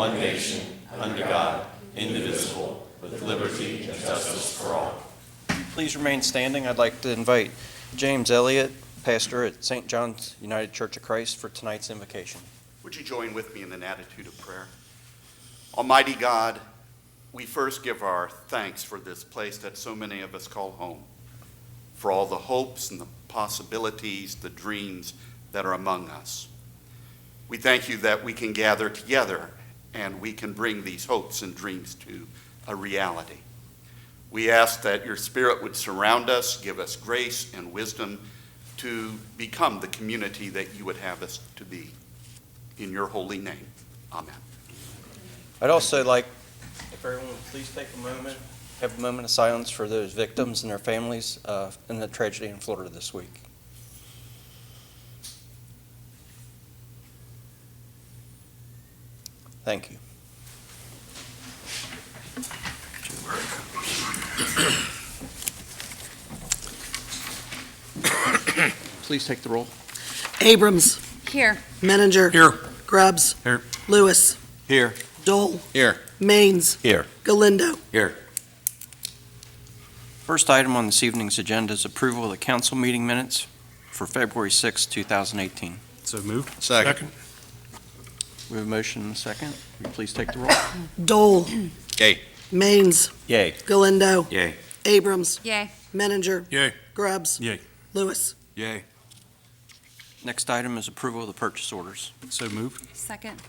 one nation, under God, indivisible, with liberty and justice for all. Please remain standing. I'd like to invite James Elliott, pastor at St. John's United Church of Christ, for tonight's invocation. Would you join with me in an attitude of prayer? Almighty God, we first give our thanks for this place that so many of us call home, for all the hopes and the possibilities, the dreams that are among us. We thank you that we can gather together and we can bring these hopes and dreams to a reality. We ask that your Spirit would surround us, give us grace and wisdom to become the community that you would have us to be. In your holy name, amen. I'd also like, if everyone would please take a moment, have a moment of silence for those victims and their families in the tragedy in Florida this week. Thank you. Please take the roll. Abrams. Here. Menninger. Here. Grubbs. Here. Lewis. Here. Dole. Here. Maines. Here. Galindo. Here. First item on this evening's agenda is approval of the council meeting minutes for February 6, 2018. So moved. Second. We have a motion and a second. Will you please take the roll? Dole. Yay. Maines. Yay. Galindo. Yay. Abrams. Yay. Menninger. Yay. Grubbs. Yay. Lewis. Yay. Next item is approval of the purchase orders. So moved. Second.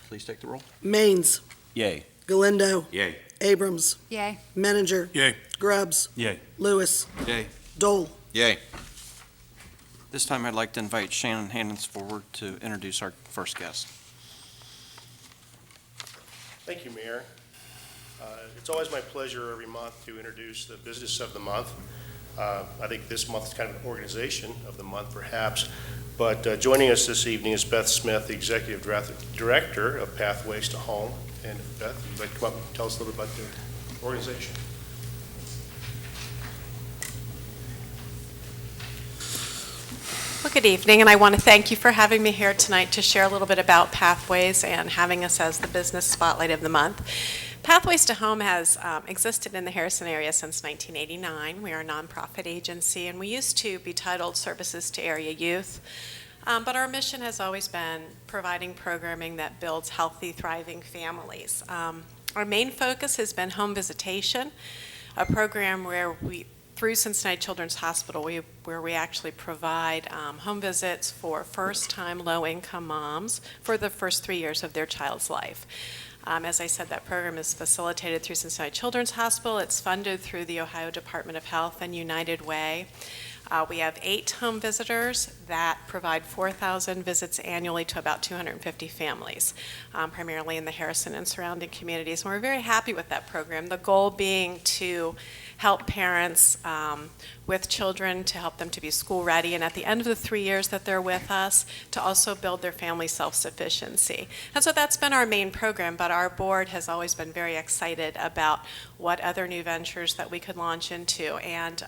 Please take the roll. Maines. Yay. Galindo. Yay. Abrams. Yay. Menninger. Yay. Grubbs. Yay. Lewis. Yay. Dole. Yay. This time I'd like to invite Shannon Hannons forward to introduce our first guest. Thank you, Mayor. It's always my pleasure every month to introduce the business of the month. I think this month is kind of an organization of the month, perhaps. But joining us this evening is Beth Smith, the Executive Director of Pathways to Home. And Beth, you'd like to come up and tell us a little bit about the organization. Well, good evening, and I want to thank you for having me here tonight to share a little bit about Pathways and having us as the business spotlight of the month. Pathways to Home has existed in the Harrison area since 1989. We are a nonprofit agency, and we used to be titled Services to Area Youth. But our mission has always been providing programming that builds healthy, thriving families. Our main focus has been home visitation, a program where through Cincinnati Children's Hospital, where we actually provide home visits for first-time low-income moms for the first 3 years of their child's life. As I said, that program is facilitated through Cincinnati Children's Hospital. It's funded through the Ohio Department of Health and United Way. We have 8 home visitors that provide 4,000 visits annually to about 250 families, primarily in the Harrison and surrounding communities. And we're very happy with that program, the goal being to help parents with children, to help them to be school ready, and at the end of the 3 years that they're with us, to also build their family self-sufficiency. And so that's been our main program, but our board has always been very excited about what other new ventures that we could launch into. And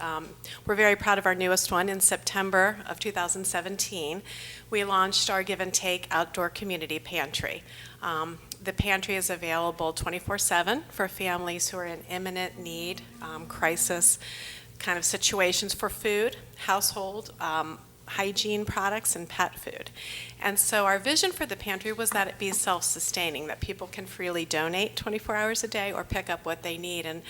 we're very proud of our newest one. In September of 2017, we launched our Give and Take Outdoor Community Pantry. The pantry is available 24/7 for families who are in imminent need, crisis kind of situations for food, household, hygiene products, and pet food. And so our vision for the pantry was that it be self-sustaining, that people can freely donate 24 hours a day or pick up what they need. And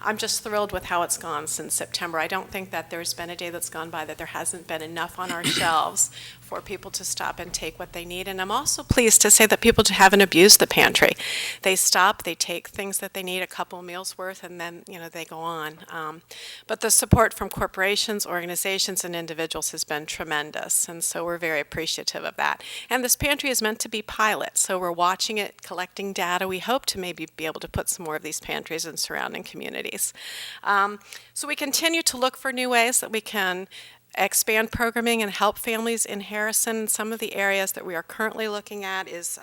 I'm just thrilled with how it's gone since September. I don't think that there's been a day that's gone by that there hasn't been enough on our shelves for people to stop and take what they need. And I'm also pleased to say that people haven't abused the pantry. They stop, they take things that they need, a couple meals worth, and then they go on. But the support from corporations, organizations, and individuals has been tremendous, and so we're very appreciative of that. And this pantry is meant to be pilot, so we're watching it, collecting data. We hope to maybe be able to put some more of these pantries in surrounding communities. So we continue to look for new ways that we can expand programming and help families in Harrison. Some of the areas that we are currently looking at is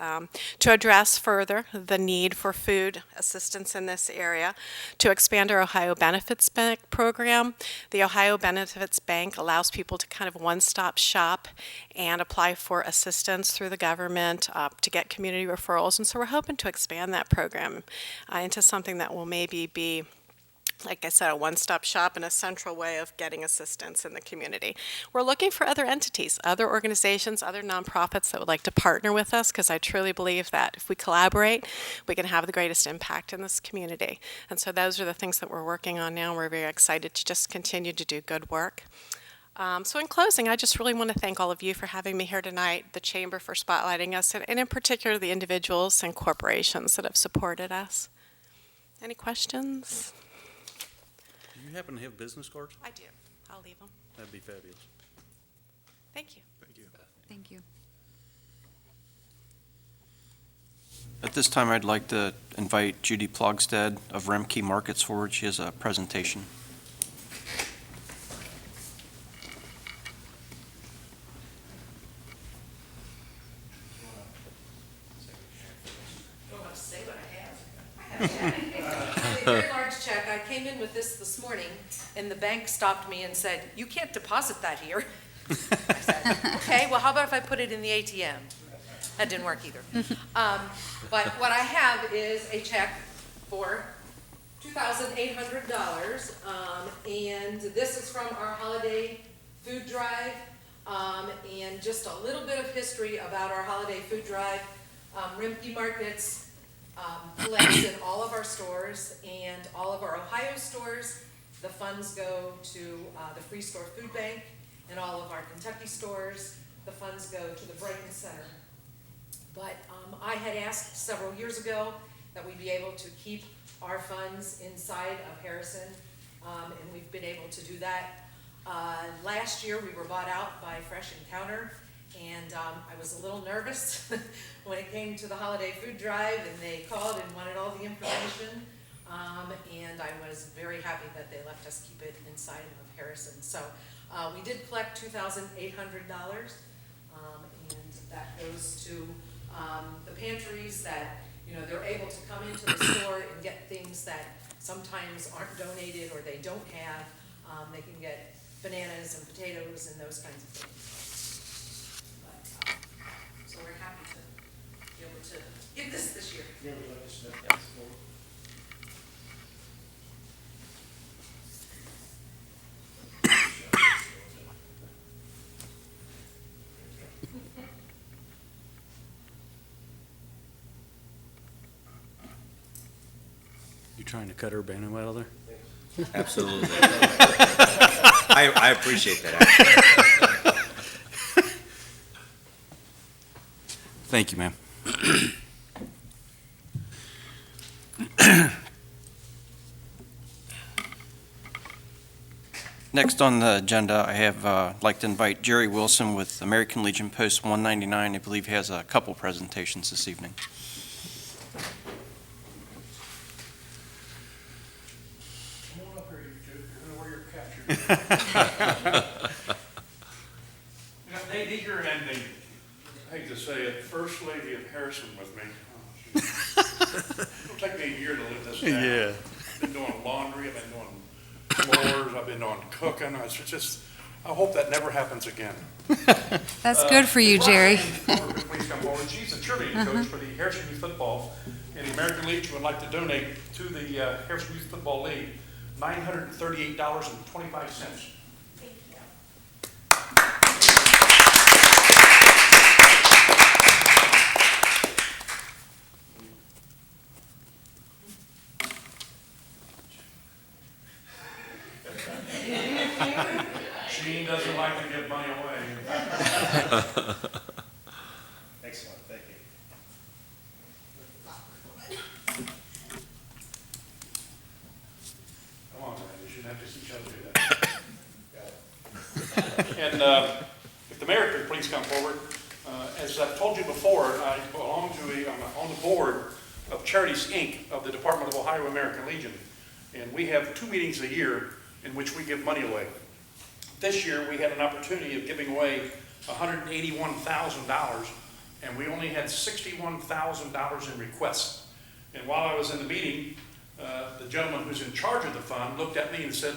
to address further the need for food assistance in this area, to expand our Ohio Benefits Bank program. The Ohio Benefits Bank allows people to kind of one-stop shop and apply for assistance through the government to get community referrals. And so we're hoping to expand that program into something that will maybe be, like I said, a one-stop shop and a central way of getting assistance in the community. We're looking for other entities, other organizations, other nonprofits that would like to partner with us, because I truly believe that if we collaborate, we can have the greatest impact in this community. And so those are the things that we're working on now. We're very excited to just continue to do good work. So in closing, I just really want to thank all of you for having me here tonight, the Chamber for spotlighting us, and in particular the individuals and corporations that have supported us. Any questions? Do you happen to have business cards? I do. I'll leave them. That'd be fabulous. Thank you. Thank you. Thank you. At this time, I'd like to invite Judy Plogstead of Remke Markets forward. She has a presentation. A very large check. I came in with this morning, and the bank stopped me and said, "You can't deposit that here." I said, "Okay, well, how about if I put it in the ATM?" That didn't work either. But what I have is a check for $2,800, and this is from our holiday food drive, and just a little bit of history about our holiday food drive. Rimke Markets collects in all of our stores and all of our Ohio stores. The funds go to the Free Store Food Bank. In all of our Kentucky stores, the funds go to the Brighton Center. But I had asked several years ago that we be able to keep our funds inside of Harrison, and we've been able to do that. Last year, we were bought out by Fresh Encounter, and I was a little nervous when it came to the holiday food drive, and they called and wanted all the information, and I was very happy that they left us keep it inside of Harrison. So we did collect $2,800, and that goes to the pantries that, you know, they're able to come into the store and get things that sometimes aren't donated or they don't have. They can get bananas and potatoes and those kinds of things. But, so we're happy to be able to give this year. You trying to cut Urbano out of there? Absolutely. I appreciate that, actually. Thank you, ma'am. Next on the agenda, I have like to invite Jerry Wilson with American Legion Post 199. I believe he has a couple presentations this evening. Come on up here, you two. You're gonna wear your capture. Nate Eager and the, I hate to say it, First Lady of Harrison with me. Oh, it'll take me a year to live this down. Yeah. I've been doing laundry, I've been doing floors, I've been doing cooking. It's just, I hope that never happens again. That's good for you, Jerry. Please come forward. She's the cheerleading coach for the Harrison Youth Football, and the American Legion would like to donate to the Harrison Youth Football League $938.25. She doesn't like to give money away. Excellent, thank you. Come on, man, you shouldn't have to see each other do that. And if the mayor could please come forward. As I've told you before, I belong to I'm on the board of Charities, Inc. of the Department of Ohio American Legion. And we have 2 meetings a year in which we give money away. This year, we had an opportunity of giving away $181,000, and we only had $61,000 in requests. And while I was in the meeting, the gentleman who's in charge of the fund looked at me and said,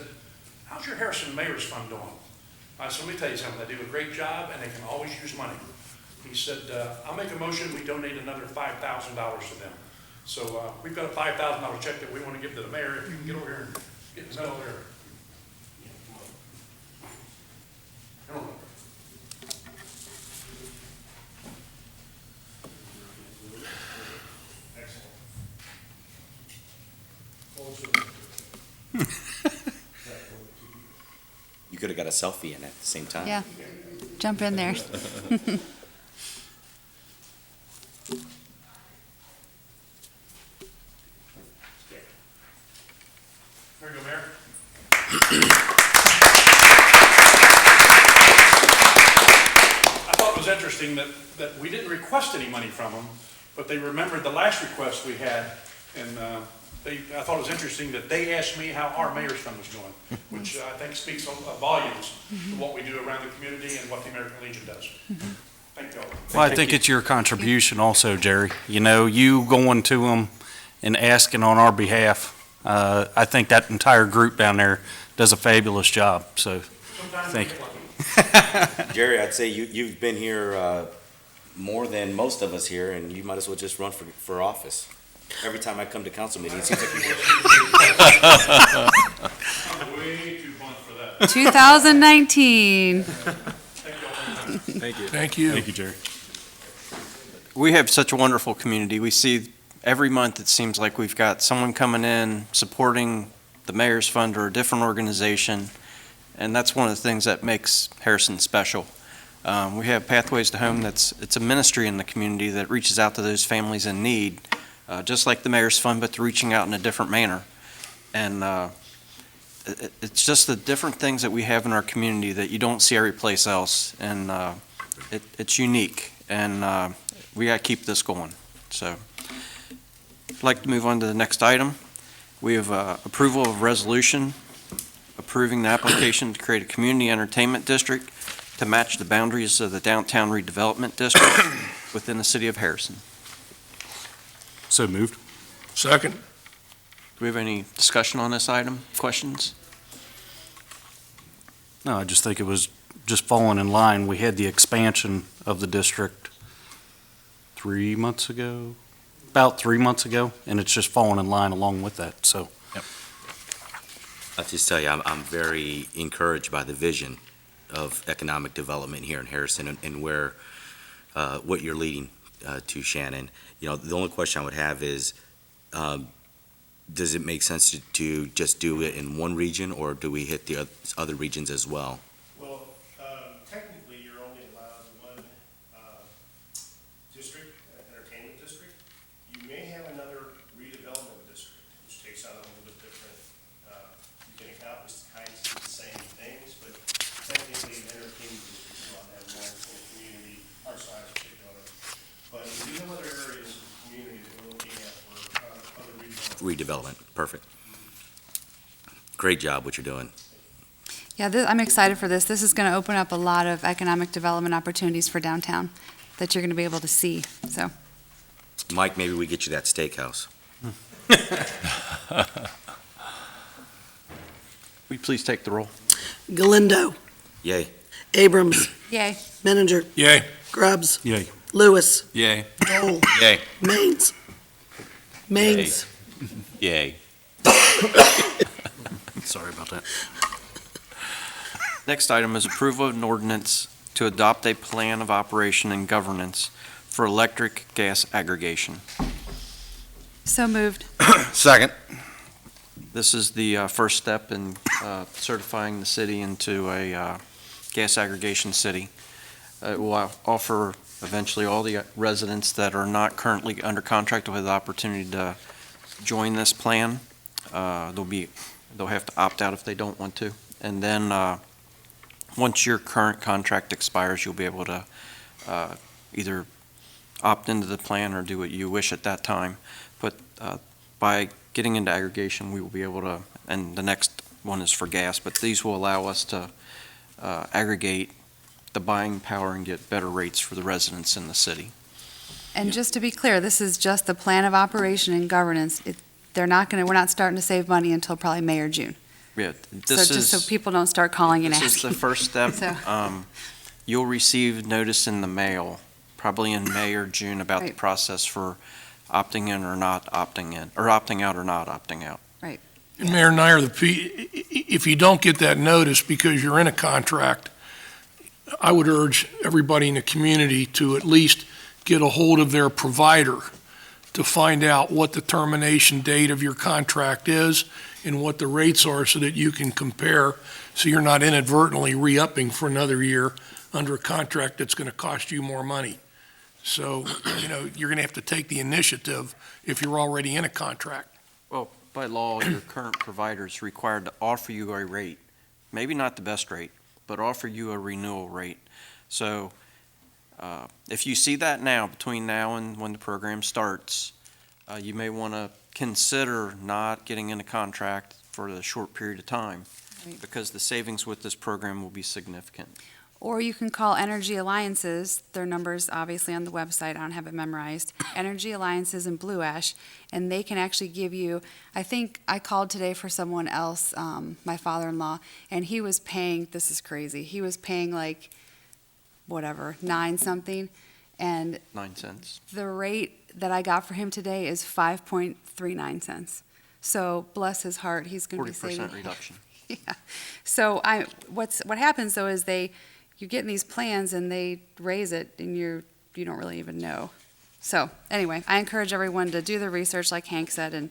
"How's your Harrison Mayor's Fund doing?" I said, "Let me tell you something, they do a great job and they can always use money." He said, "I'll make a motion, we donate another $5,000 to them." So we've got a $5,000 check that we want to give to the mayor. If you can get over here and get his medal there. Come on. You could have got a selfie in at the same time. Yeah. Jump in there. There you go, Mayor. I thought it was interesting that we didn't request any money from them, but they remembered the last request we had, and I thought it was interesting that they asked me how our mayor's fund was doing, which I think speaks volumes to what we do around the community and what the American Legion does. Thank you all. Well, I think it's your contribution also, Jerry. You know, you going to them and asking on our behalf. I think that entire group down there does a fabulous job, so Sometimes thank we you. get lucky. Jerry, I'd say you've been here more than most of us here, and you might as well just run for office. Every time I come to council meetings, it seems like I'm way too blunt for that. 2019. Thank you all. Thank you. Thank you, Jerry. We have such a wonderful community. We see every month, it seems like we've got someone coming in supporting the Mayor's Fund or a different organization, and that's one of the things that makes Harrison special. We have Pathways to Home. It's a ministry in the community that reaches out to those families in need, just like the Mayor's Fund, but they're reaching out in a different manner. And it's just the different things that we have in our community that you don't see every place else, and it's unique, and we got to keep this going. So I'd like to move on to the next item. We have approval of resolution approving the application to create a community entertainment district to match the boundaries of the downtown redevelopment district within the city of Harrison. So moved. Second. Do we have any discussion on this item? Questions? No, I just think it was just falling in line. We had the expansion of the district 3 months ago, about 3 months ago, and it's just falling in line along with that, so. I'll just tell you, I'm very encouraged by the vision of economic development here in Harrison and where, what you're leading to, Shannon. You know, the only question I would have is, does it make sense to just do it in one region, or do we hit the other regions as well? Well, technically, you're only allowed one district, entertainment district. You may have another redevelopment district, which takes on a little bit different, you can accomplish kinds of the same things, but technically, an entertainment district is allowed to have one for the community, our size particular. But we do have other areas of the community that we're looking at for other redevelopment. Redevelopment, perfect. Great job, what you're doing. Yeah, I'm excited for this. This is going to open up a lot of economic development opportunities for downtown that you're going to be able to see, so. Mike, maybe we get you that steakhouse. Will you please take the roll? Galindo. Yay. Abrams. Yay. Menninger. Yay. Grubbs. Yay. Lewis. Yay. Dole. Yay. Maines. Maines. Yay. Sorry about that. Next item is approval of an ordinance to adopt a plan of operation and governance for electric gas aggregation. So moved. Second. This is the first step in certifying the city into a gas aggregation city. It will offer eventually all the residents that are not currently under contract will have the opportunity to join this plan. They'll have to opt out if they don't want to. And then once your current contract expires, you'll be able to either opt into the plan or do what you wish at that time. But by getting into aggregation, we will be able to, and the next one is for gas, but these will allow us to aggregate the buying power and get better rates for the residents in the city. And just to be clear, this is just the plan of operation and governance. We're not starting to save money until probably May or June. Yeah, So just so people don't start calling and This is asking. the first step. So- You'll receive notice in the mail, probably in May or June, about the Right. process for opting in or not opting in, or opting out or not opting out. And Mayor Nyer, if you don't get that notice because you're in a contract, I would urge everybody in the community to at least get a hold of their provider to find out what the termination date of your contract is and what the rates are so that you can compare, so you're not inadvertently re-upping for another year under a contract that's going to cost you more money. So, you're going to have to take the initiative if you're already in a contract. Well, by law, your current provider is required to offer you a rate, maybe not the best rate, but offer you a renewal rate. So if you see that now, between now and when the program starts, you may want to consider not getting in a contract for a short period of time, Right. because the savings with this program will be significant. Or you can call Energy Alliances, their number's obviously on the website, I don't have it memorized, Energy Alliances in Blue Ash, and they can actually give you, I think I called today for someone else, my father-in-law, and he was paying, this is crazy, he was paying like, whatever, 9 something, and 9 cents. the rate that I got for him today is 5.39 cents. So bless his heart, he's going to be saving. 40% reduction. Yeah. So what happens though is you get in these plans and they raise it and you don't really even know. So anyway, I encourage everyone to do the research like Hank said and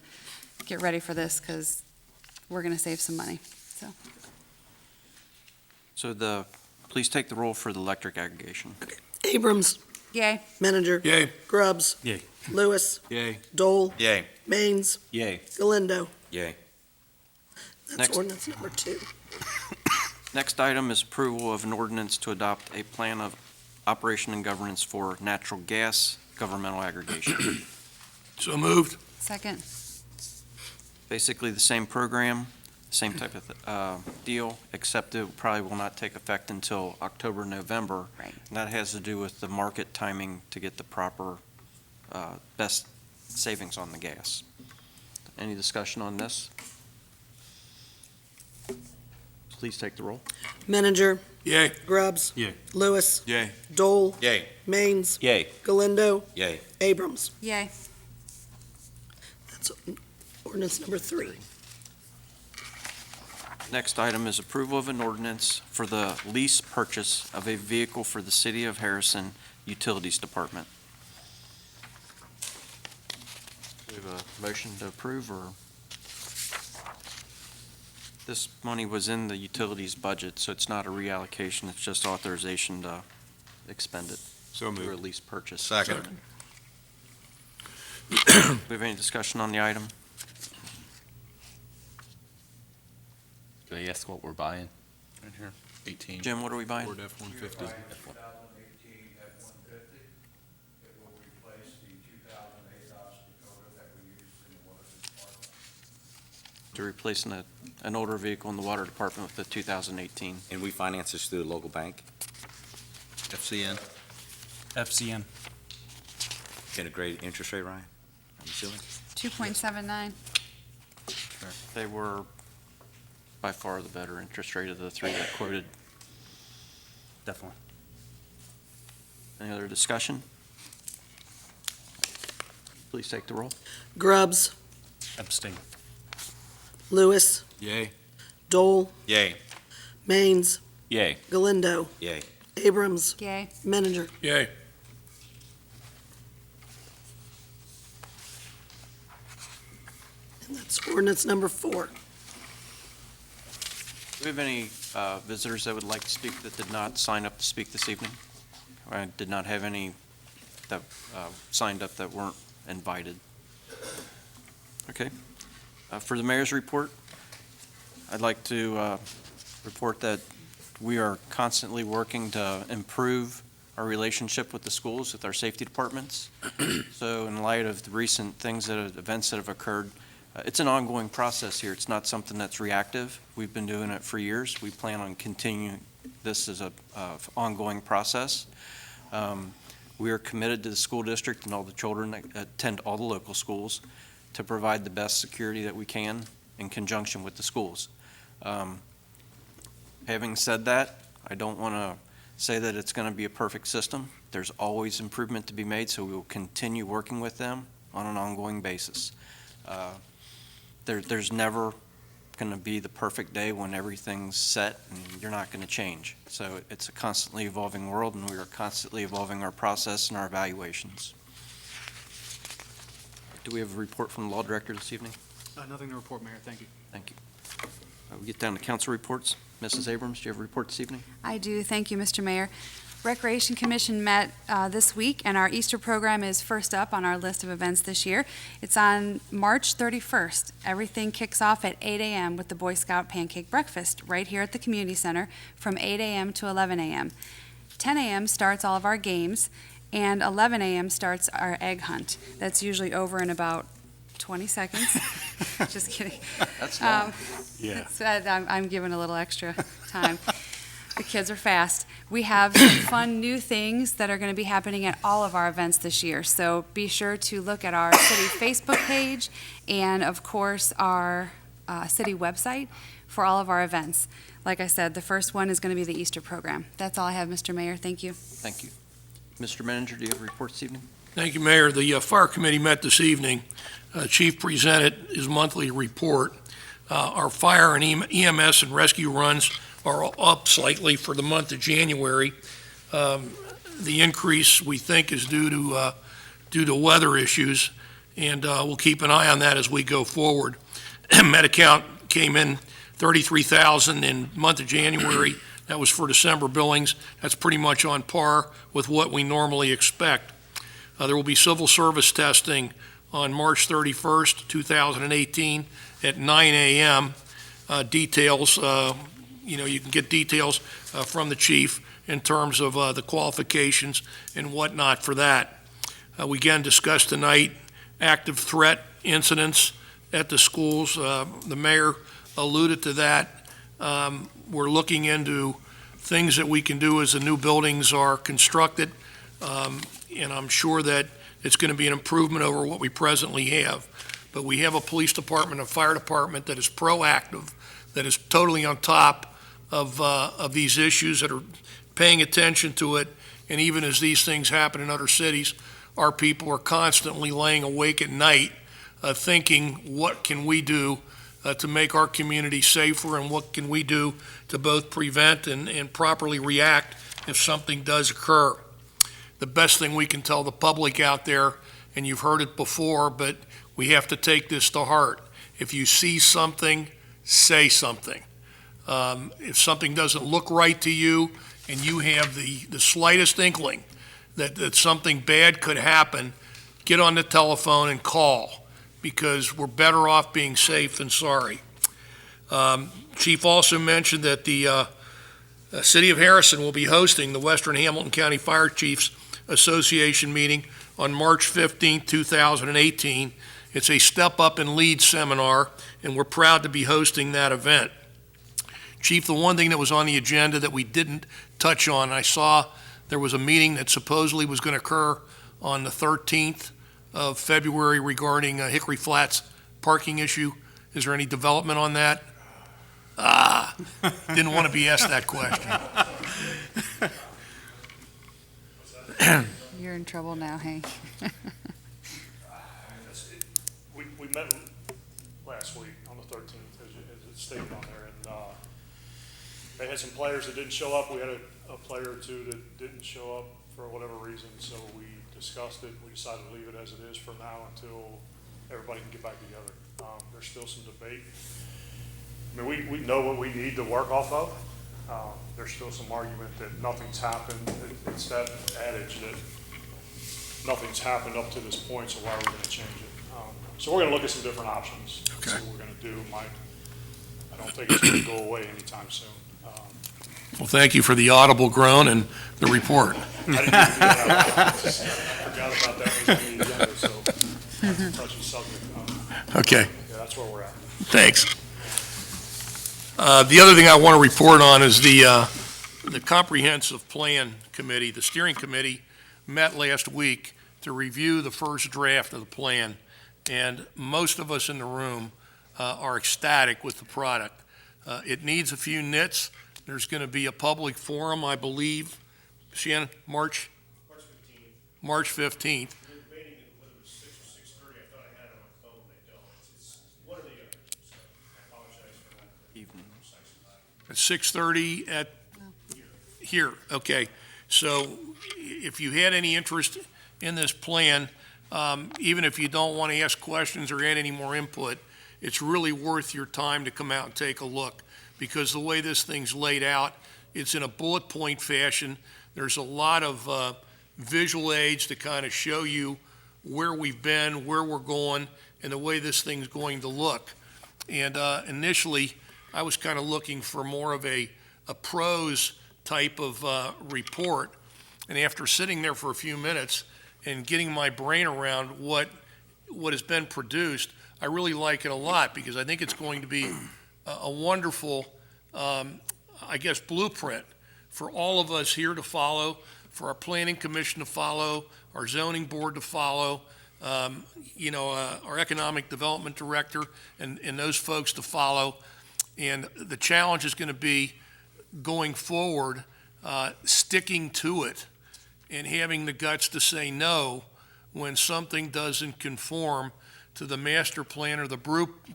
get ready for this because we're going to save some money. So please take the roll for the electric aggregation. Abrams, Yay. Menninger, Yay. Grubbs. Yay. Lewis, Yay. Dole, Yay. Maines, Yay. Galindo. Yay. That's Next. ordinance number 2. Next item is approval of an ordinance to adopt a plan of operation and governance for natural gas governmental aggregation. So moved. Second. Basically the same program, same type of deal, except it probably will not take effect until October, November. Right. And that has to do with the market timing to get the proper, best savings on the gas. Any discussion on this? Please take the roll. Menninger, Yay. Grubbs. Yay. Lewis, Yay. Dole, Yay. Maines, Yay. Galindo, Yay. Abrams. Yay. That's ordinance number 3. Next item is approval of an ordinance for the lease purchase of a vehicle for the City of Harrison Utilities Department. Do we have a motion to approve, or? This money was in the utilities budget, so it's not a reallocation, it's just authorization to expend it So through a moved. lease purchase. Second. Do we have any discussion on the item? Can I ask what we're buying? Right here. 18. Jim, what are we buying? Ford F-150. 2018 F-150. It will replace the 2008 Dakota that we used in the water department. To replace an older vehicle in the water department with the 2018. And we finance this through the local bank? FCN. FCN. Get a great interest rate, Ryan? I'm assuming? 2.79. They were by far the better interest rate of the three that quoted. Definitely. Any other discussion? Please take the roll. Grubbs, Abstain. Lewis, Yay. Dole, Yay. Maines, Yay. Galindo, Yay. Abrams, Yay. Menninger. Yay. And that's ordinance number 4. Do we have any visitors that would like to speak that did not sign up to speak this evening? I did not have any that signed up that weren't invited. Okay. For the mayor's report, I'd like to report that we are constantly working to improve our relationship with the schools, with our safety departments. So in light of the recent events that have occurred, it's an ongoing process here. It's not something that's reactive. We've been doing it for years. We plan on continuing this is a ongoing process. We are committed to the school district and all the children that attend all the local schools to provide the best security that we can in conjunction with the schools. Having said that, I don't want to say that it's going to be a perfect system. There's always improvement to be made, so we will continue working with them on an ongoing basis. There's never going to be the perfect day when everything's set and you're not going to change. So it's a constantly evolving world, and we are constantly evolving our process and our evaluations. Do we have a report from the law director this evening? Nothing to report, Mayor. Thank you. Thank you. We get down to council reports. Mrs. Abrams, do you have a report this evening? I do. Thank you, Mr. Mayor. Recreation Commission met this week, and our Easter program is first up on our list of events this year. It's on March 31st. Everything kicks off at 8 a.m. with the Boy Scout Pancake Breakfast right here at the Community Center from 8 a.m. to 11 a.m. 10 a.m. starts all of our games, and 11 a.m. starts our egg hunt. That's usually over in about 20 seconds. Just kidding. That's long. Yeah. I'm giving a little extra time. The kids are fast. We have some fun new things that are going to be happening at all of our events this year. So be sure to look at our city Facebook page and, of course, our city website for all of our events. Like I said, the first one is going to be the Easter program. That's all I have, Mr. Mayor. Thank you. Thank you. Mr. Manager, do you have a report this evening? Thank you, Mayor. The Fire Committee met this evening. Chief presented his monthly report. Our fire and EMS and rescue runs are up slightly for the month of January. The increase, we think, is due to weather issues, and we'll keep an eye on that as we go forward. Med-account came in $33,000 in month of January. That was for December billings. That's pretty much on par with what we normally expect. There will be civil service testing on March 31st, 2018 at 9 a.m. Details, you can get details from the chief in terms of the qualifications and whatnot for that. We again discussed tonight active threat incidents at the schools. The mayor alluded to that. We're looking into things that we can do as the new buildings are constructed, and I'm sure that it's going to be an improvement over what we presently have. But we have a police department, a fire department that is proactive, that is totally on top of these issues, that are paying attention to it. And even as these things happen in other cities, our people are constantly laying awake at night thinking, what can we do to make our community safer, and what can we do to both prevent and properly react if something does occur. The best thing we can tell the public out there, and you've heard it before, but we have to take this to heart. If you see something, say something. If something doesn't look right to you and you have the slightest inkling that something bad could happen, get on the telephone and call, because we're better off being safe than sorry. Chief also mentioned that the City of Harrison will be hosting the Western Hamilton County Fire Chiefs Association meeting on March 15, 2018. It's a Step Up and Lead seminar, and we're proud to be hosting that event. Chief, the one thing that was on the agenda that we didn't touch on, I saw there was a meeting that supposedly was going to occur on the 13th of February regarding Hickory Flats parking issue. Is there any development on that? Didn't want to be asked that question. You're in trouble now, Hank. We met last week on the 13th, as it stated on there, and they had some players that didn't show up. We had a player or two that didn't show up for whatever reason, so we discussed it. We decided to leave it as it is for now until everybody can get back together. There's still some debate. I mean, we know what we need to work off of. There's still some argument that nothing's happened. It's that adage that nothing's happened up to this point, so why are we going to change it? So we're going to look at some different options. Okay. See what we're going to do. I don't think it's going to go away anytime soon. Well, thank you for the audible groan and the report. I didn't even do that. I forgot about that. It was on the agenda, so that's a touchy subject. Okay, Yeah, that's where we're at. thanks. The other thing I want to report on is the the Comprehensive Plan Committee, the steering committee, met last week to review the first draft of the plan, and most of us in the room are ecstatic with the product. It needs a few nits. There's going to be a public forum, I believe, Shannon, March 15th. March 15th. Debating whether it was 6 or 6:30. I thought I had it on my phone. They don't. It's one or the other. So I apologize for that. Evening. At 6:30 at here, okay. So if you had any interest in this plan, even if you don't want to ask questions or add any more input, it's really worth your time to come out and take a look, because the way this thing's laid out, it's in a bullet point fashion. There's a lot of visual aids to kind of show you where we've been, where we're going, and the way this thing's going to look. And initially, I was kind of looking for more of a prose type of report. And after sitting there for a few minutes and getting my brain around what has been produced, I really like it a lot, because I think it's going to be a wonderful, I guess, blueprint for all of us here to follow, for our planning commission to follow, our zoning board to follow, our economic development director and those folks to follow. And the challenge is going to be going forward, sticking to it and having the guts to say no when something doesn't conform to the master plan or the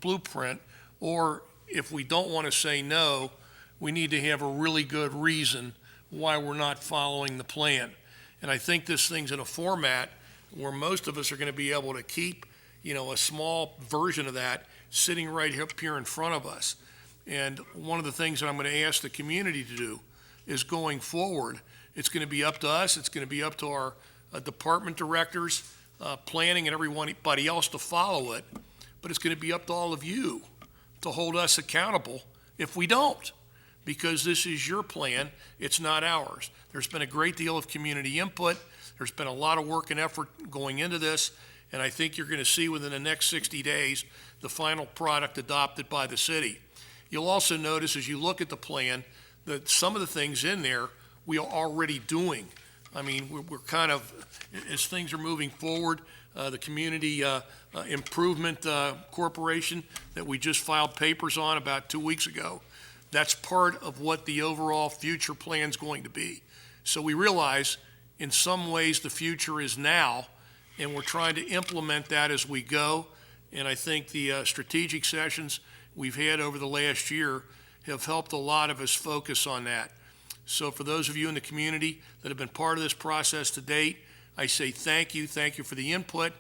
blueprint, or if we don't want to say no, we need to have a really good reason why we're not following the plan. And I think this thing's in a format where most of us are going to be able to keep, a small version of that sitting right up here in front of us. And one of the things that I'm going to ask the community to do is, going forward, it's going to be up to us, it's going to be up to our department directors, planning, and everybody else to follow it, but it's going to be up to all of you to hold us accountable if we don't, because this is your plan, it's not ours. There's been a great deal of community input, there's been a lot of work and effort going into this, and I think you're going to see within the next 60 days the final product adopted by the city. You'll also notice, as you look at the plan, that some of the things in there we are already doing. I mean, we're kind of, as things are moving forward, the Community Improvement Corporation that we just filed papers on about 2 weeks ago, that's part of what the overall future plan is going to be. So we realize in some ways the future is now, and we're trying to implement that as we go. And I think the strategic sessions we've had over the last year have helped a lot of us focus on that. So for those of you in the community that have been part of this process to date, I say thank you for the input.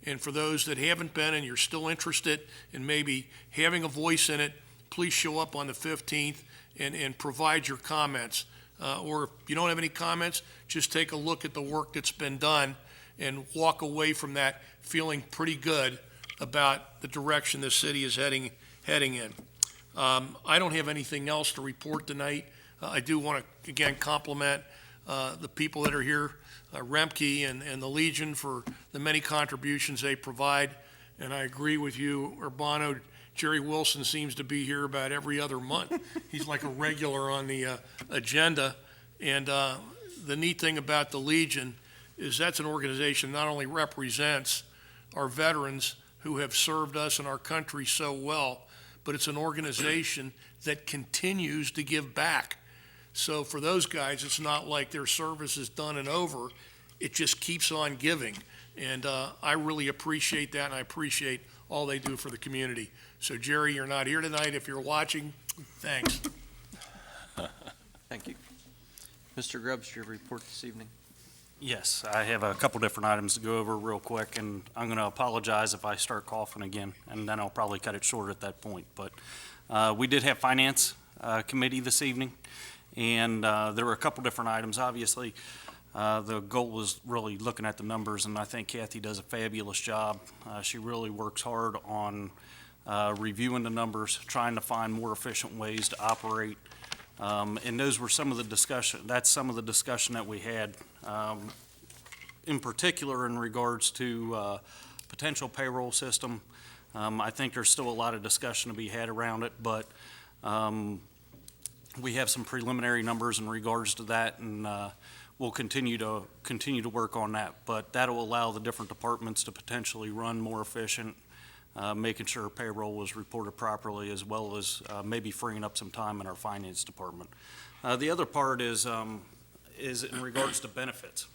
And for those that haven't been and you're still interested in maybe having a voice in it, please show up on the 15th and provide your comments. Or if you don't have any comments, just take a look at the work that's been done and walk away from that feeling pretty good about the direction the city is heading in. I don't have anything else to report tonight. I do want to, again, compliment the people that are here, Remke and the Legion, for the many contributions they provide. And I agree with you, Urbano. Jerry Wilson seems to be here about every other month. He's like a regular on the agenda. And the neat thing about the Legion is that's an organization that not only represents our veterans who have served us and our country so well, but it's an organization that continues to give back. So for those guys, it's not like their service is done and over. It just keeps on giving. And I really appreciate that, and I appreciate all they do for the community. So Jerry, you're not here tonight. If you're watching, thanks. Thank you. Mr. Grubbs, your report this evening? Yes, I have a couple different items to go over real quick, and I'm going to apologize if I start coughing again, and then I'll probably cut it short at that point. But we did have Finance Committee this evening, and there were a couple different items. Obviously, the goal was really looking at the numbers, and I think Kathy does a fabulous job. She really works hard on reviewing the numbers, trying to find more efficient ways to operate. And those were some of the discussion, that's some of the discussion that we had, in particular in regards to potential payroll system. I think there's still a lot of discussion to be had around it, but We have some preliminary numbers in regards to that, and we'll continue to work on that. But that'll allow the different departments to potentially run more efficient, making sure payroll was reported properly, as well as maybe freeing up some time in our finance department. The other part is in regards to benefits.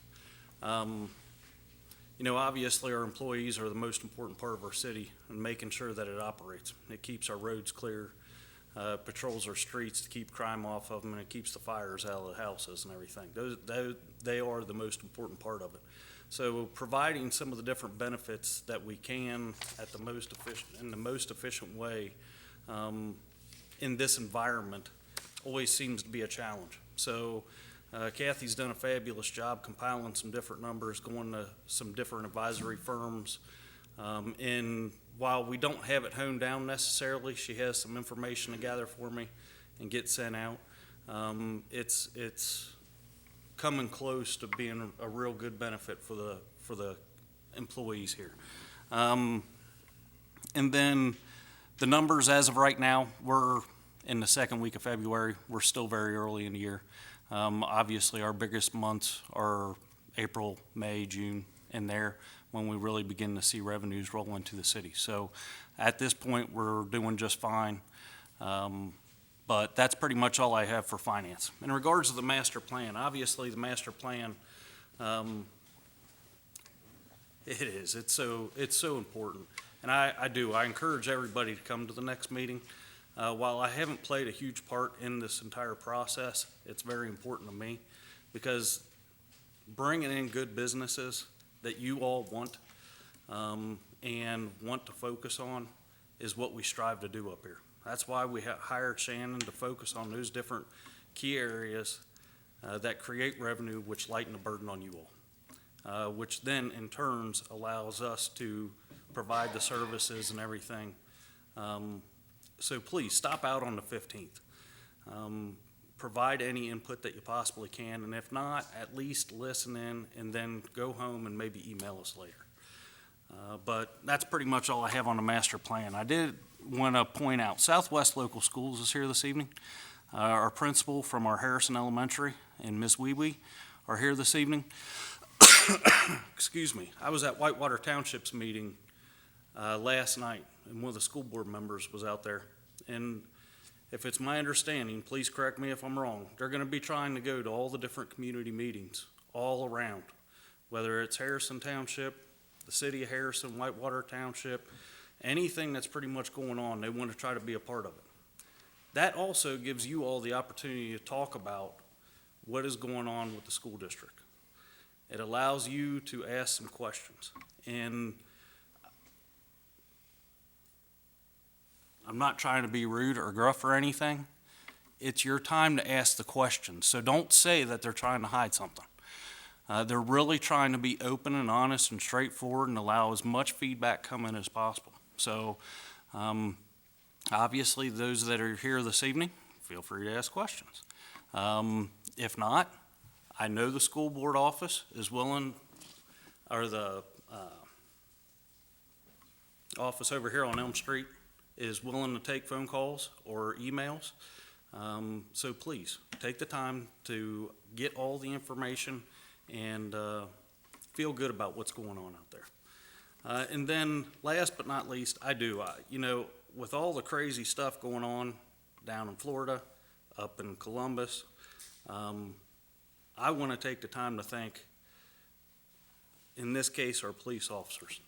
Obviously, our employees are the most important part of our city, and making sure that it operates. It keeps our roads clear, patrols our streets to keep crime off of them, and it keeps the fires out of the houses and everything. They are the most important part of it. So providing some of the different benefits that we can in the most efficient way in this environment always seems to be a challenge. So Kathy's done a fabulous job compiling some different numbers, going to some different advisory firms. And while we don't have it honed down necessarily, she has some information to gather for me and get sent out. It's coming close to being a real good benefit for the employees here. And then the numbers as of right now, we're in the second week of February. We're still very early in the year. Obviously, our biggest months are April, May, June, and there when we really begin to see revenues roll into the city. So at this point, we're doing just fine. But that's pretty much all I have for finance. In regards to the master plan, obviously the master plan, it's so important. And I encourage everybody to come to the next meeting. While I haven't played a huge part in this entire process, it's very important to me, because bringing in good businesses that you all want and want to focus on is what we strive to do up here. That's why we hired Shannon to focus on those different key areas that create revenue, which lighten the burden on you all, which then in turns allows us to provide the services and everything. So please stop out on the 15th. Provide any input that you possibly can, and if not, at least listen in and then go home and maybe email us later. But that's pretty much all I have on the master plan. I did want to point out, Southwest Local Schools is here this evening. Our principal from our Harrison Elementary and Ms. Wee Wee are here this evening. Excuse me. I was at Whitewater Township's meeting last night, and one of the school board members was out there. And if it's my understanding, please correct me if I'm wrong, they're going to be trying to go to all the different community meetings all around, whether it's Harrison Township, the city of Harrison, Whitewater Township, anything that's pretty much going on, they want to try to be a part of it. That also gives you all the opportunity to talk about what is going on with the school district. It allows you to ask some questions. And I'm not trying to be rude or gruff or anything. It's your time to ask the questions. So don't say that they're trying to hide something. They're really trying to be open and honest and straightforward and allow as much feedback come in as possible. So obviously, those that are here this evening, feel free to ask questions. If not, I know the school board office is willing, or the office over here on Elm Street is willing to take phone calls or emails. So please, take the time to get all the information and feel good about what's going on out there. And then last but not least, with all the crazy stuff going on down in Florida, up in Columbus, I want to take the time to thank, in this case, our police officers,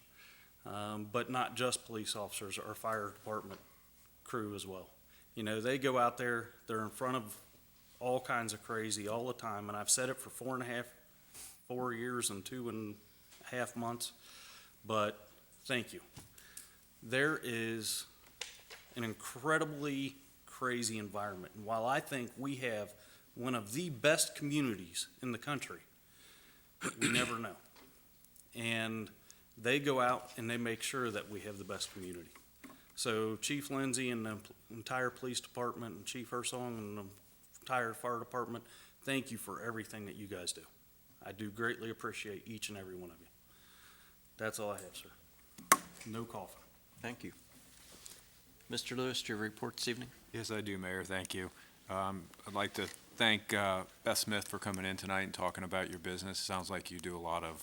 but not just police officers, our fire department crew as well. They go out there, they're in front of all kinds of crazy all the time, and I've said it for 4 years and 2.5 months, but thank you. There is an incredibly crazy environment, and while I think we have one of the best communities in the country, we never know. And they go out and they make sure that we have the best community. So Chief Lindsay and the entire police department and Chief Hersong and the entire fire department, thank you for everything that you guys do. I do greatly appreciate each and every one of you. That's all I have, sir. No coughing. Thank you. Mr. Lewis, do you report this evening? Yes, I do, Mayor. Thank you. I'd like to thank Beth Smith for coming in tonight and talking about your business. Sounds like you do a lot of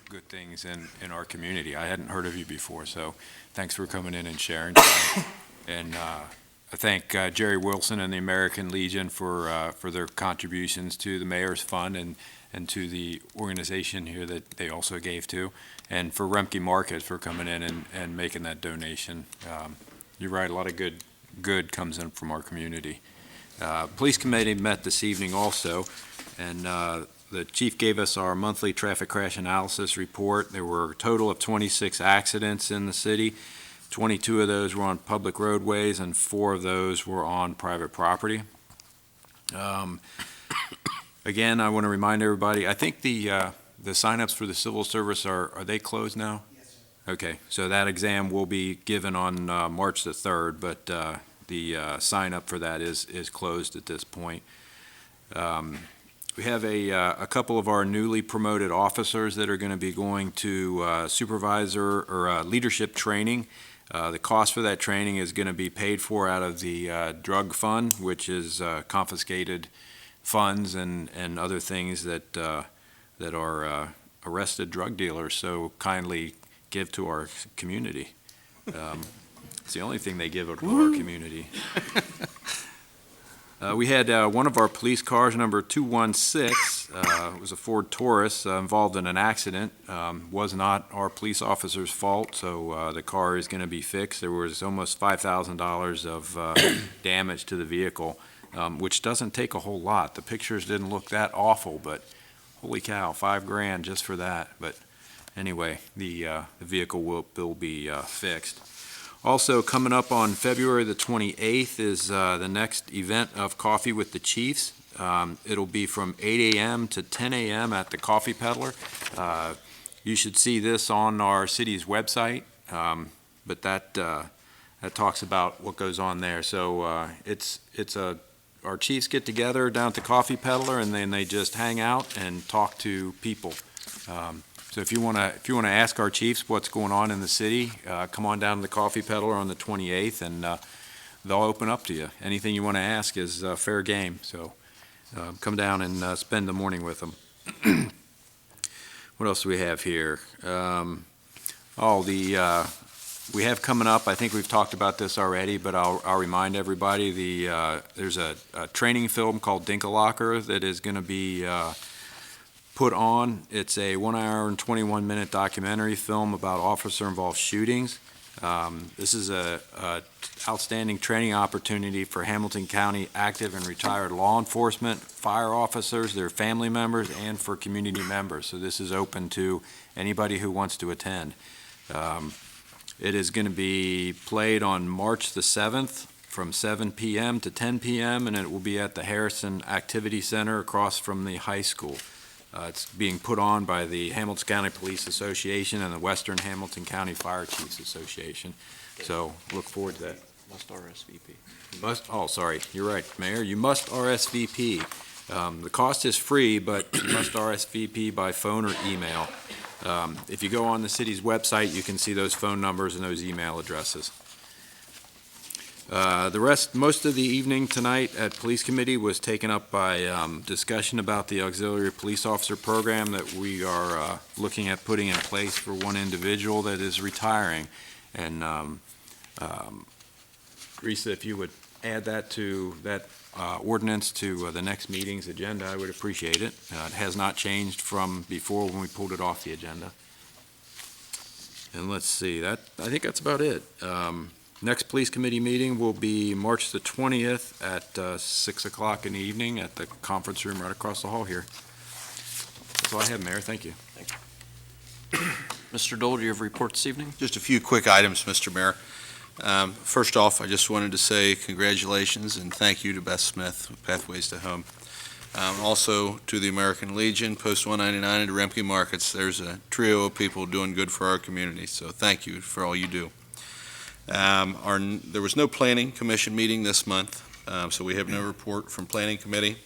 good things in our community. I hadn't heard of you before, so thanks for coming in and sharing tonight. And I thank Jerry Wilson and the American Legion for their contributions to the Mayor's Fund and to the organization here that they also gave to, and for Remke Market for coming in and making that donation. You're right, a lot of good comes in from our community. Police Committee met this evening also, and the chief gave us our monthly traffic crash analysis report. There were a total of 26 accidents in the city. 22 of those were on public roadways, and 4 of those were on private property. Again, I want to remind everybody, I think the signups for the civil service are they closed now? Yes, sir. Okay, so that exam will be given on March the 3rd, but the sign up for that is closed at this point. We have a couple of our newly promoted officers that are going to be going to supervisor or leadership training. The cost for that training is going to be paid for out of the drug fund, which is confiscated funds and other things that are arrested drug dealers so kindly give to our community. It's the only thing they give to our community. We had one of our police cars, number 216, it was a Ford Taurus, involved in an accident. Was not our police officer's fault, so the car is going to be fixed. There was almost $5,000 of damage to the vehicle, which doesn't take a whole lot. The pictures didn't look that awful, but holy cow, $5,000 just for that. But anyway, the vehicle will be fixed. Also, coming up on February the 28th is the next event of Coffee with the Chiefs. It'll be from 8 a.m. to 10 a.m. at the Coffee Peddler. You should see this on our city's website, but that talks about what goes on there. So our chiefs get together down at the Coffee Peddler, and then they just hang out and talk to people. So if you want to ask our chiefs what's going on in the city, come on down to the Coffee Peddler on the 28th, and they'll open up to you. Anything you want to ask is fair game. So come down and spend the morning with them. What else do we have here? We have coming up, I think we've talked about this already, but I'll remind everybody, there's a training film called Dinkalocker that is going to be put on. It's a 1 hour and 21 minute documentary film about officer-involved shootings. This is a outstanding training opportunity for Hamilton County active and retired law enforcement, fire officers, their family members, and for community members. So this is open to anybody who wants to attend. It is going to be played on March the 7th from 7 p.m. to 10 p.m., and it will be at the Harrison Activity Center across from the high school. It's being put on by the Hamilton County Police Association and the Western Hamilton County Fire Chiefs Association. So look forward to that. Must RSVP. Sorry, you're right, Mayor. You must RSVP. The cost is free, but you must RSVP by phone or email. If you go on the city's website, you can see those phone numbers and those email addresses. Most of the evening tonight at Police Committee was taken up by discussion about the auxiliary police officer program that we are looking at putting in place for one individual that is retiring. And Risa, if you would add that to that ordinance to the next meeting's agenda, I would appreciate it. It has not changed from before when we pulled it off the agenda. And let's see, I think that's about it. Next Police Committee meeting will be March the 20th at 6 o'clock in the evening at the conference room right across the hall here. That's all I have, Mayor. Thank you. Mr. Dole, do you have a report this evening? Just a few quick items, Mr. Mayor. First off, I just wanted to say congratulations and thank you to Beth Smith with Pathways to Home. Also to the American Legion, Post 199, and to Remke Markets. There's a trio of people doing good for our community, so thank you for all you do. There was no Planning Commission meeting this month, so we have no report from Planning Committee.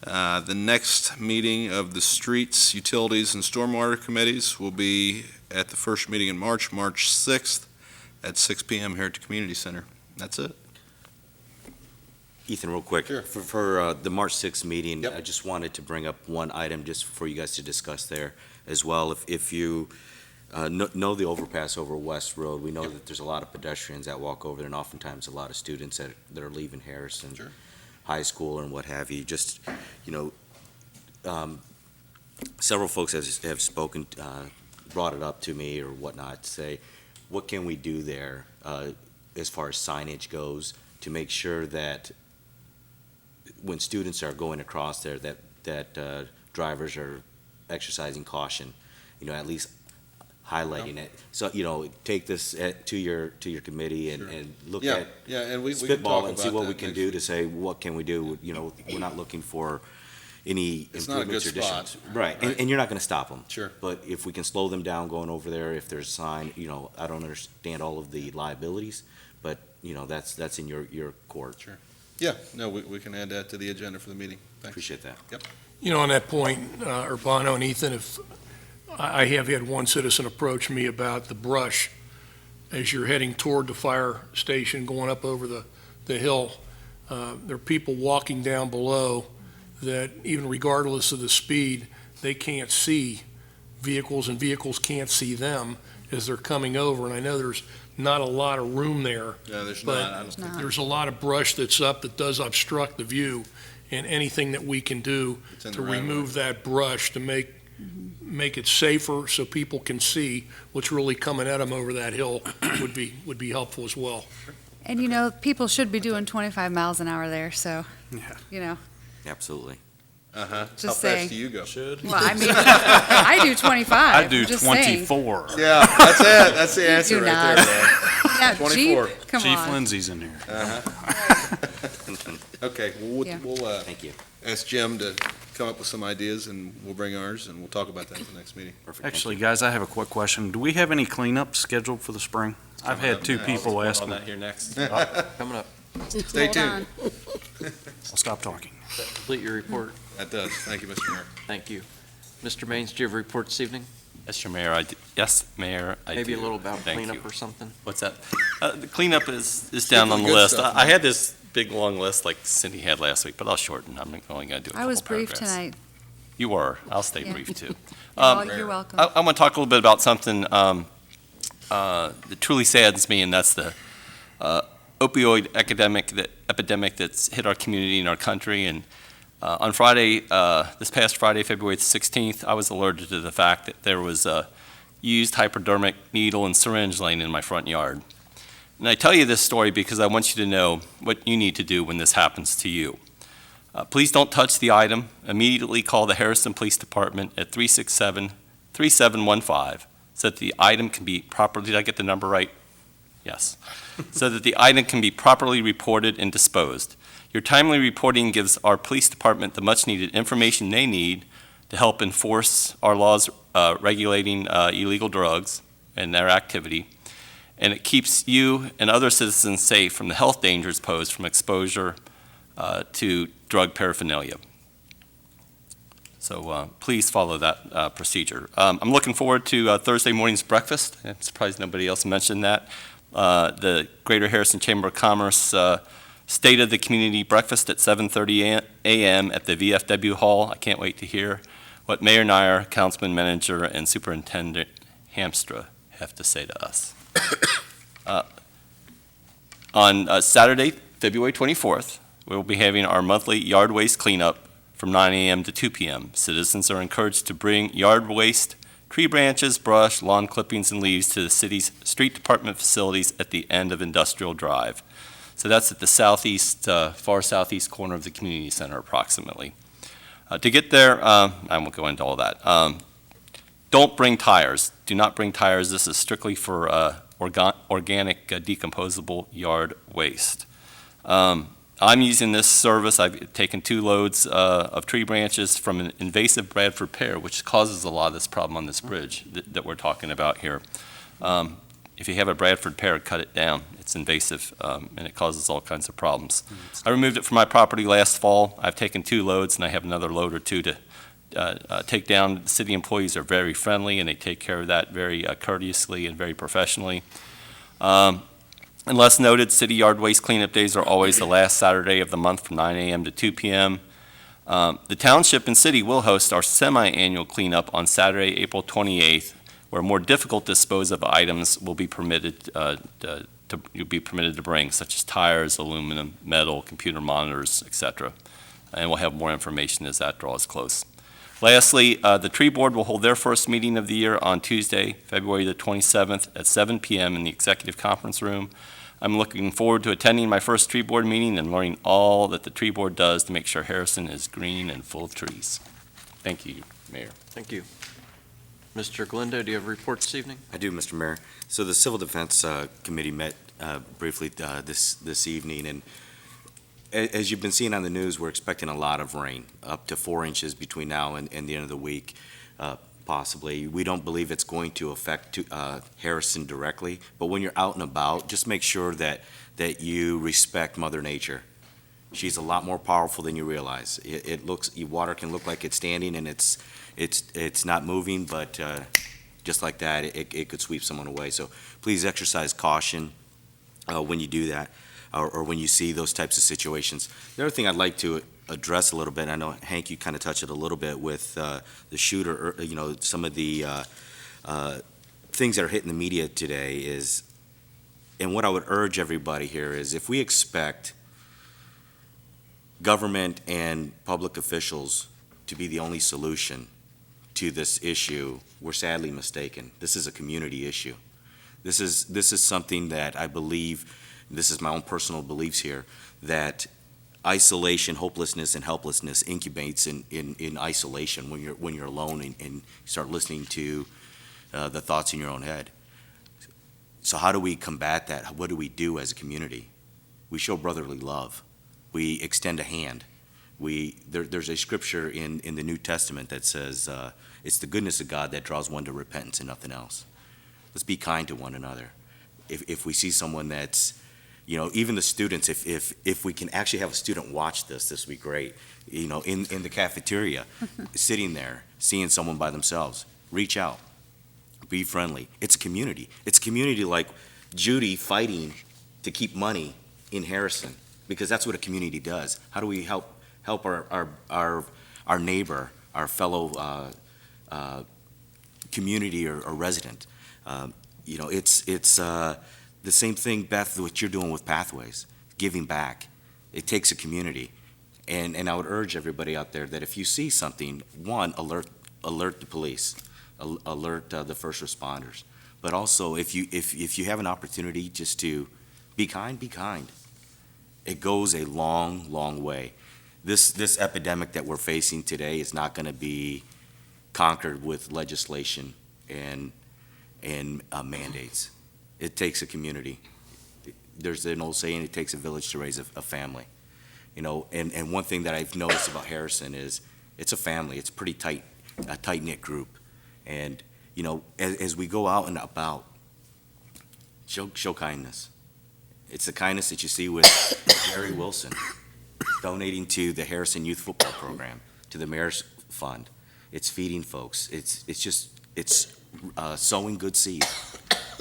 The next meeting of the Streets, Utilities, and Stormwater Committees will be at the first meeting in March 6th at 6 p.m. here at the Community Center. That's it. Ethan, real quick. Sure. For the March 6th meeting, Yep. I just wanted to bring up one item just for you guys to discuss there as well. If you know the overpass over West Road, we know Yep. that there's a lot of pedestrians that walk over there, and oftentimes a lot of students that are leaving Harrison Sure. High School and what have you. Just, several folks have spoken, brought it up to me or whatnot, to say, what can we do there as far as signage goes to make sure that when students are going across there, that drivers are exercising caution, at least highlighting it. So, take this to your committee and look Yeah, at yeah, and we can spitball talk and see about what that we can next do week. to say, what can we do? We're not looking for any It's not a good improvements or spot. additions. Right, Right. and you're not gonna stop them. Sure. But if we can slow them down going over there, if there's a sign, I don't understand all of the liabilities, but, that's in your court. Sure. Yeah, no, we can add that to the agenda for the meeting. Thanks. Appreciate that. On that point, Urbano and Ethan, if, I have had one citizen approach me about the brush as you're heading toward the fire station, going up over the hill. There are people walking down below that even regardless of the speed, they can't see vehicles and vehicles can't see them as they're coming over. And I know there's not a lot of room there. Yeah, there's But not, I don't think. There's a lot of brush that's up that does obstruct the view, and anything that we can do It's in to the right of way. remove that brush to make it safer so people can see what's really coming at them over that hill would be helpful as well. And people should be doing 25 miles an hour there, so, Absolutely. Uh-huh. How Just fast saying. do you go? well, I mean, I do 25. I do just saying. 24. Yeah, that's it. That's the You answer do right not. there. Yeah, 24. Jeep, come Chief on. Lindsay's in here. Okay, well, Yeah. we'll Thank you. ask Jim to come up with some ideas, and we'll bring ours, and we'll talk about that at the next meeting. Perfect. Thank Actually, you. guys, I have a quick question. Do we have any cleanup scheduled for the spring? I've had two people ask me. Coming up. Stay Hold tuned. on. I'll stop talking. Complete your report. That does. Thank you, Mr. Mayor. Thank you. Mr. Maines, do you have a report this evening? Mr. Mayor, yes, Mayor, I do. Maybe a little about Thank cleanup you. or something? What's that? The cleanup is down on the good list. stuff, I man. had this big, long list like Cindy had last week, but I'll shorten. I'm only going to do a couple I was brief paragraphs. tonight. You were. I'll stay Yeah. brief, too. You're welcome. I want to talk a little bit about something that truly saddens me, and that's the opioid epidemic that's hit our community and our country. And on Friday, this past Friday, February 16th, I was alerted to the fact that there was a used hypodermic needle and syringe laying in my front yard. And I tell you this story because I want you to know what you need to do when this happens to you. Please don't touch the item. Immediately call the Harrison Police Department at 367-3715 so that the item can be properly, did I get the number right? Yes. So that the item can be properly reported and disposed. Your timely reporting gives our police department the much-needed information they need to help enforce our laws regulating illegal drugs and their activity, and it keeps you and other citizens safe from the health dangers posed from exposure to drug paraphernalia. So please follow that procedure. I'm looking forward to Thursday morning's breakfast. I'm surprised nobody else mentioned that. The Greater Harrison Chamber of Commerce State of the Community Breakfast at 7:30 a.m. at the VFW Hall. I can't wait to hear what Mayor Nyer, Councilman Manager, and Superintendent Hamstra have to say to us. On Saturday, February 24th, we will be having our monthly yard waste cleanup from 9 a.m. to 2 p.m. Citizens are encouraged to bring yard waste, tree branches, brush, lawn clippings, and leaves to the city's street department facilities at the end of Industrial Drive. So that's at the southeast, far southeast corner of the community center approximately. To get there, I won't go into all that. Don't bring tires. Do not bring tires. This is strictly for organic decomposable yard waste. I'm using this service. I've taken 2 loads of tree branches from an invasive Bradford pear, which causes a lot of this problem on this bridge that we're talking about here. If you have a Bradford pear, cut it down. It's invasive, and it causes all kinds of problems. I removed it from my property last fall. I've taken 2 loads, and I have another load or 2 to take down. The city employees are very friendly, and they take care of that very courteously and very professionally. Unless noted, city yard waste cleanup days are always the last Saturday of the month from 9 a.m. to 2 p.m. The township and city will host our semi-annual cleanup on Saturday, April 28th, where more difficult dispose of items will be permitted you'll be permitted to bring, such as tires, aluminum, metal, computer monitors, etc. And we'll have more information as that draws close. Lastly, the tree board will hold their first meeting of the year on Tuesday, February the 27th at 7 p.m. in the executive conference room. I'm looking forward to attending my first tree board meeting and learning all that the tree board does to make sure Harrison is green and full of trees. Thank you, Mayor. Thank you. Mr. Galindo, do you have a report this evening? I do, Mr. Mayor. So the Civil Defense Committee met briefly this evening, and as you've been seeing on the news, we're expecting a lot of rain, up to 4 inches between now and the end of the week, possibly. We don't believe it's going to affect Harrison directly, but when you're out and about, just make sure that you respect Mother Nature. She's a lot more powerful than you realize. Water can look like it's standing and it's not moving, but just like that, it could sweep someone away. So please exercise caution when you do that, or when you see those types of situations. The other thing I'd like to address a little bit, I know, Hank, you kind of touched it a little bit with the shooter, some of the things that are hitting the media today is, and what I would urge everybody here is, if we expect government and public officials to be the only solution to this issue, we're sadly mistaken. This is a community issue. This is something that I believe, this is my own personal beliefs here, that isolation, hopelessness, and helplessness incubates in isolation when you're alone and start listening to the thoughts in your own head. So how do we combat that? What do we do as a community? We show brotherly love. We extend a hand. There's a scripture in the New Testament that says, it's the goodness of God that draws one to repentance and nothing else. Let's be kind to one another. If we see someone that's, even the students, if we can actually have a student watch this would be great. In the cafeteria, sitting there, seeing someone by themselves, reach out, be friendly. It's a community. It's a community like Judy fighting to keep money in Harrison, because that's what a community does. How do we help our neighbor, our fellow community or resident? It's the same thing, Beth, what you're doing with Pathways, giving back. It takes a community. And I would urge everybody out there that if you see something, one, alert the police, alert the first responders. But also, if you have an opportunity just to be kind, be kind. It goes a long, long way. This epidemic that we're facing today is not going to be conquered with legislation and mandates. It takes a community. There's an old saying, it takes a village to raise a family. And one thing that I've noticed about Harrison is it's a family. It's a tight-knit group. And, as we go out and about, show kindness. It's the kindness that you see with Jerry Wilson donating to the Harrison Youth Football Program, to the Mayor's Fund. It's feeding folks. It's sowing good seed.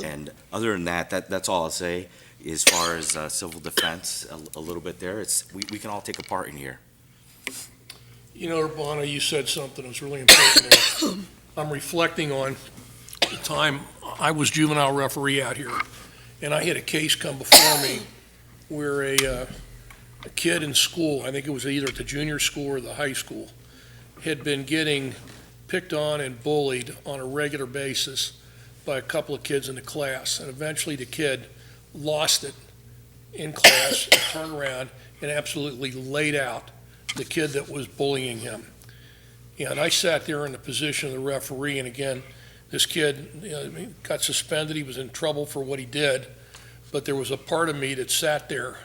And other than that's all I'll say. As far as civil defense, a little bit there, we can all take a part in here. Urbana, you said something that was really important there. I'm reflecting on the time I was juvenile referee out here, and I had a case come before me where a kid in school, I think it was either at the junior school or the high school, had been getting picked on and bullied on a regular basis by a couple of kids in the class. And eventually the kid lost it in class, and turned around and absolutely laid out the kid that was bullying him. And I sat there in the position of the referee, and again, this kid got suspended. He was in trouble for what he did, but there was a part of me that sat there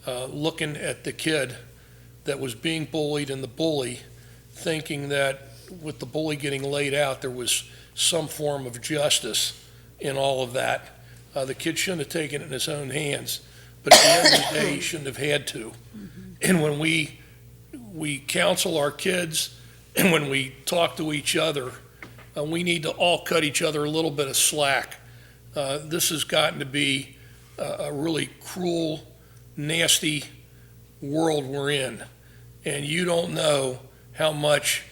looking at the kid that was being bullied and the bully, thinking that with the bully getting laid out, there was some form of justice in all of that. The kid shouldn't have taken it in his own hands, but at the end of the day, he shouldn't have had to. And when we counsel our kids, and when we talk to each other, we need to all cut each other a little bit of slack. This has gotten to be a really cruel, nasty world we're in. And you don't know how much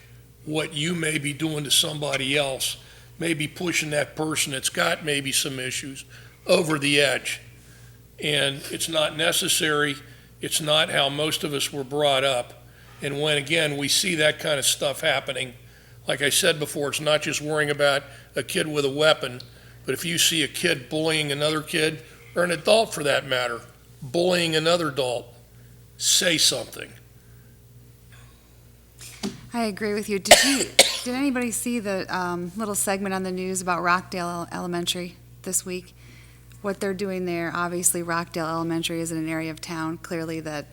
what you may be doing to somebody else may be pushing that person that's got maybe some issues over the edge. And it's not necessary. It's not how most of us were brought up. And when, again, we see that kind of stuff happening, like I said before, it's not just worrying about a kid with a weapon, but if you see a kid bullying another kid, or an adult for that matter, bullying another adult, say something. I agree with you. Did anybody see the little segment on the news about Rockdale Elementary this week? What they're doing there, obviously Rockdale Elementary is in an area of town, clearly that,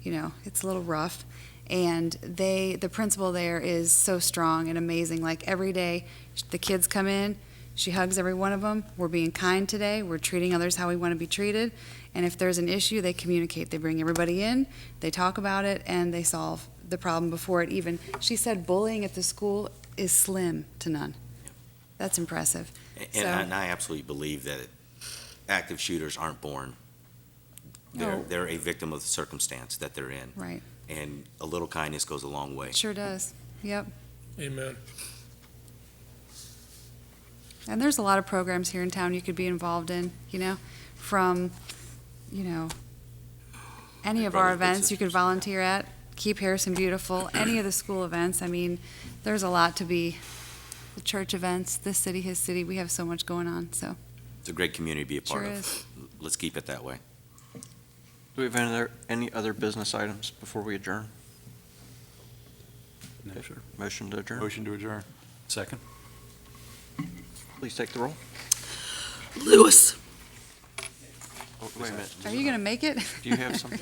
it's a little rough. And the principal there is so strong and amazing. Like every day, the kids come in, she hugs every one of them. We're being kind today. We're treating others how we want to be treated. And if there's an issue, they communicate. They bring everybody in, they talk about it, and they solve the problem before it even. She said bullying at the school is slim to none. That's impressive. And I absolutely believe that active shooters aren't born. They're a victim of the circumstance that they're in. Right. And a little kindness goes a long way. Sure does. Yep. Amen. And there's a lot of programs here in town you could be involved in, from, any of our events you could volunteer at, Keep Harrison Beautiful, any of the school events. I mean, there's a lot to be, the church events, this city, his city, we have so much going on, so. It's a great community to be a part Sure of. is. Let's keep it that way. Do we have any other business items before we adjourn? No, sir. Motion to adjourn? Motion to adjourn. Second. Please take the roll. Lewis. Oh, wait a minute. Are you going to make it? Do you have something?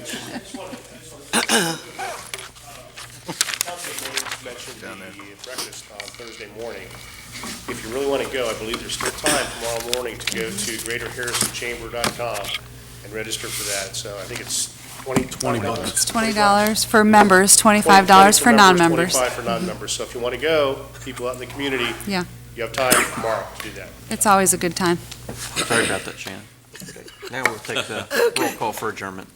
Councilman mentioned the breakfast on Thursday morning. If you really want to go, I believe there's still time tomorrow morning to go to greaterharrisonchamber.com and register for that. So I think it's $20. It's $20 for members, $25 for non-members. $25 for non-members. So if you want to go, people out in the community, Yeah. you have time tomorrow to do that. It's always a good time. Sorry about that, Shannon. Okay. Now we'll take the roll call for adjournment.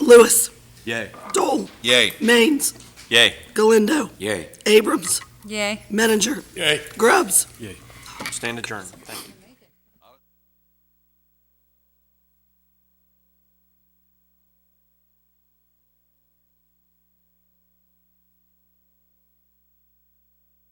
Lewis. Yay. Dole. Yay. Maines. Yay. Galindo. Yay. Abrams. Yay. Menninger. Yay. Grubbs. Stand adjourned. Thank you.